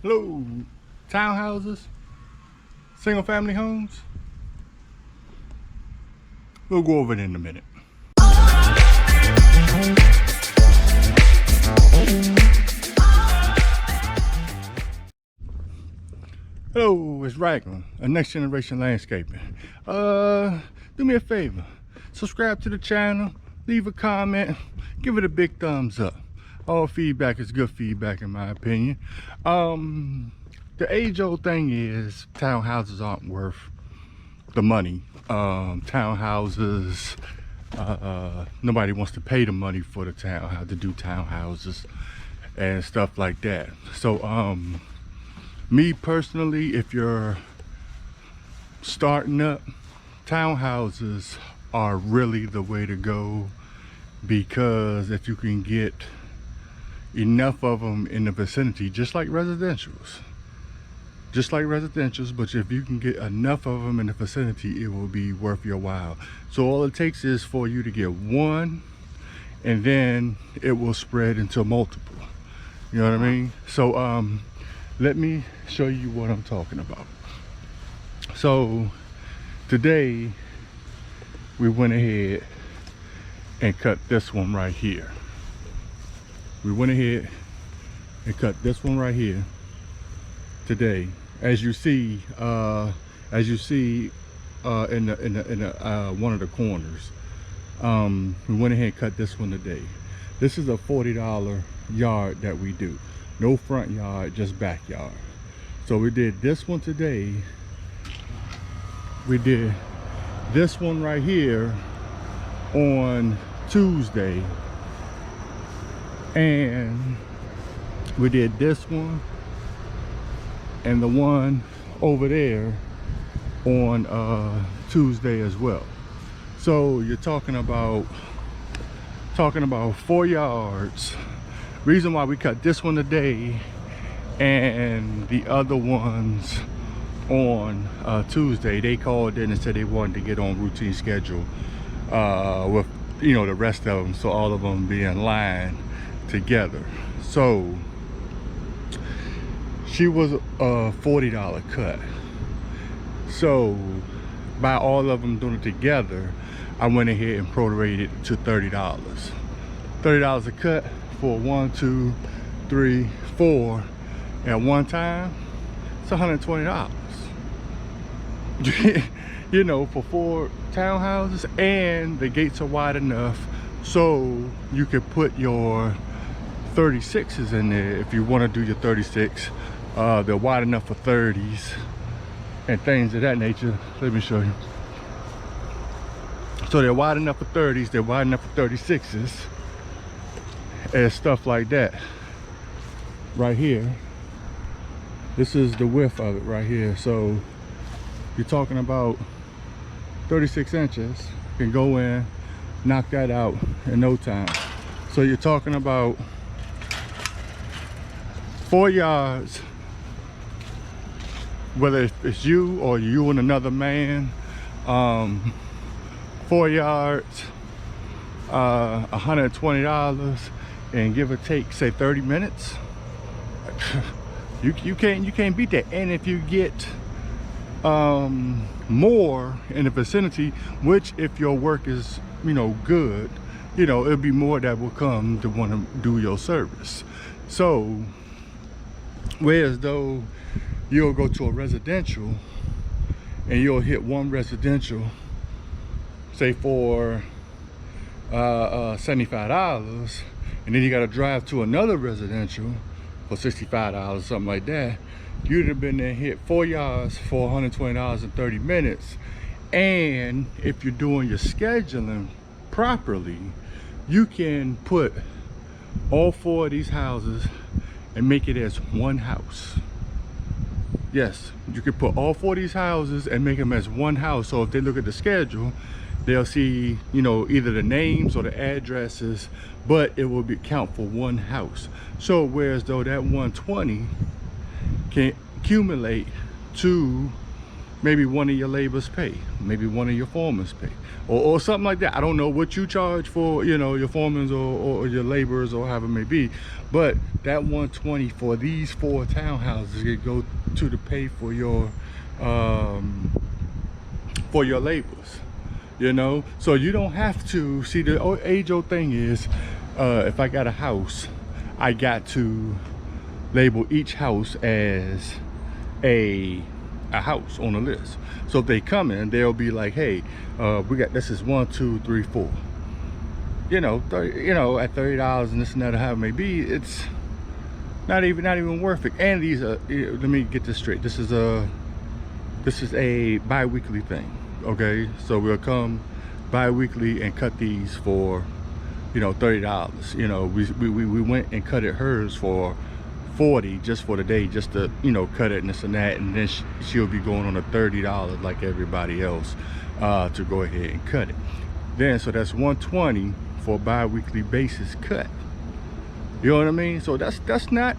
Hello, townhouses, single family homes. We'll go over it in a minute. Hello, it's Raglan, a next generation landscaping. Do me a favor, subscribe to the channel, leave a comment, give it a big thumbs up. All feedback is good feedback in my opinion. The age-old thing is townhouses aren't worth the money. Townhouses, nobody wants to pay the money for the townhouse to do townhouses and stuff like that. So me personally, if you're starting up, townhouses are really the way to go, because if you can get enough of them in the vicinity, just like residentials, but if you can get enough of them in the vicinity, it will be worth your while. So all it takes is for you to get one, and then it will spread into multiple. You know what I mean? So let me show you what I'm talking about. So today we went ahead and cut this one right here. We went ahead and cut this one right here today. As you see in the one of the corners, we went ahead and cut this one today. This is a $40 yard that we do. No front yard, just backyard. So we did this one today. We did this one right here on Tuesday, and we did this one and the one over there on Tuesday as well. So you're talking about 4 yards. Reason why we cut this one today and the other ones on Tuesday, they called in and said they wanted to get on routine schedule with, you know, the rest of them, so all of them be in line together. So she was a $40 cut. So by all of them doing it together, I went ahead and prorated it to $30. $30 a cut for 1, 2, 3, 4 at one time. It's $120. You know, for 4 townhouses, and the gates are wide enough so you could put your 36s in there if you want to do your 36. They're wide enough for 30s and things of that nature. Let me show you. So they're wide enough for 30s, they're wide enough for 36s and stuff like that. Right here, this is the width of it right here. So you're talking about 36 inches, can go in, knock that out in no time. So you're talking about 4 yards, whether it's you or you and another man, 4 yards, $120, and give or take, say 30 minutes. you can't beat that. And if you get more in the vicinity, which if your work is, you know, good, you know, it'll be more that will come to want to do your service. So whereas though you'll go to a residential and you'll hit one residential, say for $75, and then you got to drive to another residential for $65, something like that, you'd have been there and hit 4 yards for $120 in 30 minutes. And if you're doing your scheduling properly, you can put all 4 of these houses and make it as one house. Yes, you could put all 4 of these houses and make them as one house. So if they look at the schedule, they'll see, you know, either the names or the addresses, but it will be count for one house. So whereas though that 120 can accumulate to maybe one of your laborers pay, maybe one of your foremans pay, or something like that. I don't know what you charge for, you know, your foremans or your laborers or however it may be, but that 120 for these 4 townhouses it go to the pay for your laborers, you know. So you don't have to see the age-old thing is if I got a house, I got to label each house as a house on the list. So if they come in, they'll be like, hey, we got, this is 1, 2, 3, 4, you know, 30, you know, at $30 and this and that, how it may be, it's not even worth it. And these are, let me get this straight, this is a bi-weekly thing, okay? So we'll come bi-weekly and cut these for, you know, $30. You know, we went and cut it hers for 40 just for the day, just to, you know, cut it and this and that, and then she'll be going on a $30 like everybody else to go ahead and cut it. Then so that's 120 for a bi-weekly basis cut. You know what I mean? So that's not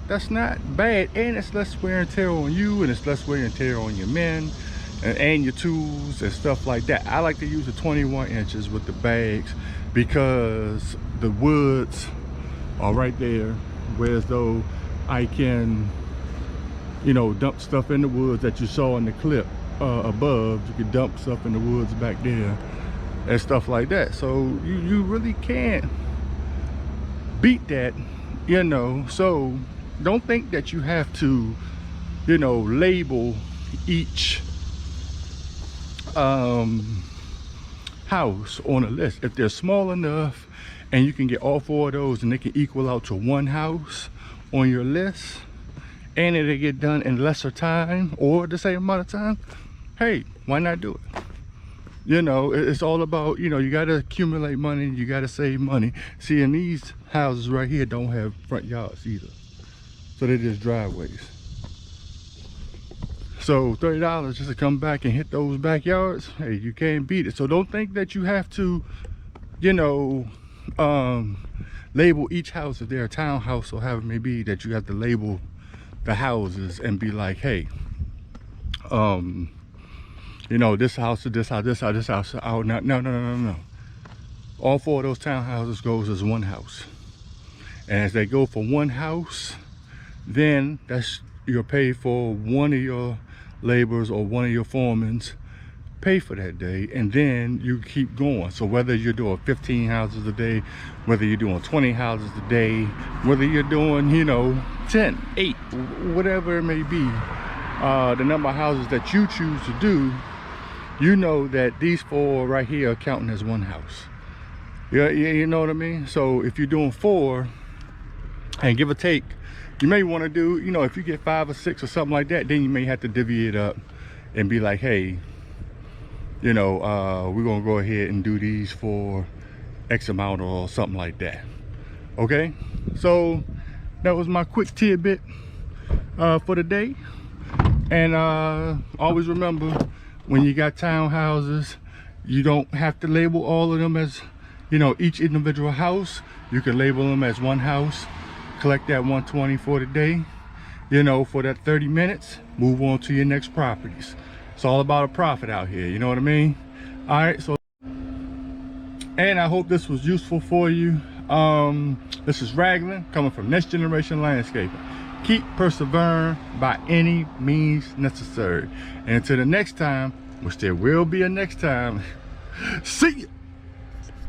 bad, and it's less wear and tear on you, and it's less wear and tear on your men and your tools and stuff like that. I like to use the 21 inches with the bags because the woods are right there, whereas though I can, you know, dump stuff in the woods that you saw in the clip above. You can dump stuff in the woods back there and stuff like that. So you really can't beat that, you know. So don't think that you have to, you know, label each house on a list. If they're small enough and you can get all 4 of those and they can equal out to 1 house on your list, and it'll get done in lesser time or the same amount of time, hey, why not do it? You know, it's all about, you know, you got to accumulate money, you got to save money. See, and these houses right here don't have front yards either, so they're just driveways. So $30 just to come back and hit those backyards, hey, you can't beat it. So don't think that you have to, you know, label each house, if they're a townhouse or however it may be, that you have to label the houses and be like, hey, you know, this house to this house, this house, this house. Oh, no. All 4 of those townhouses goes as 1 house. And as they go for 1 house, then that's, you'll pay for 1 of your laborers or 1 of your foremans pay for that day, and then you keep going. So whether you're doing 15 houses a day, whether you're doing 20 houses a day, whether you're doing, you know, 10, 8, whatever it may be, the number of houses that you choose to do, you know that these 4 right here are counting as 1 house. Yeah, you know what I mean? So if you're doing 4, and give or take, you may want to do, you know, if you get 5 or 6 or something like that, then you may have to divvy it up and be like, hey, you know, we're gonna go ahead and do these for X amount or something like that. Okay, so that was my quick tidbit for the day. And always remember, when you got townhouses, you don't have to label all of them as, you know, each individual house. You can label them as 1 house, collect that 120 for the day, you know, for that 30 minutes, move on to your next properties. It's all about a profit out here, you know what I mean? All right, so, and I hope this was useful for you. This is Raglan coming from Next Generation Landscaping. Keep persevering by any means necessary. And until the next time, which there will be a next time, see ya.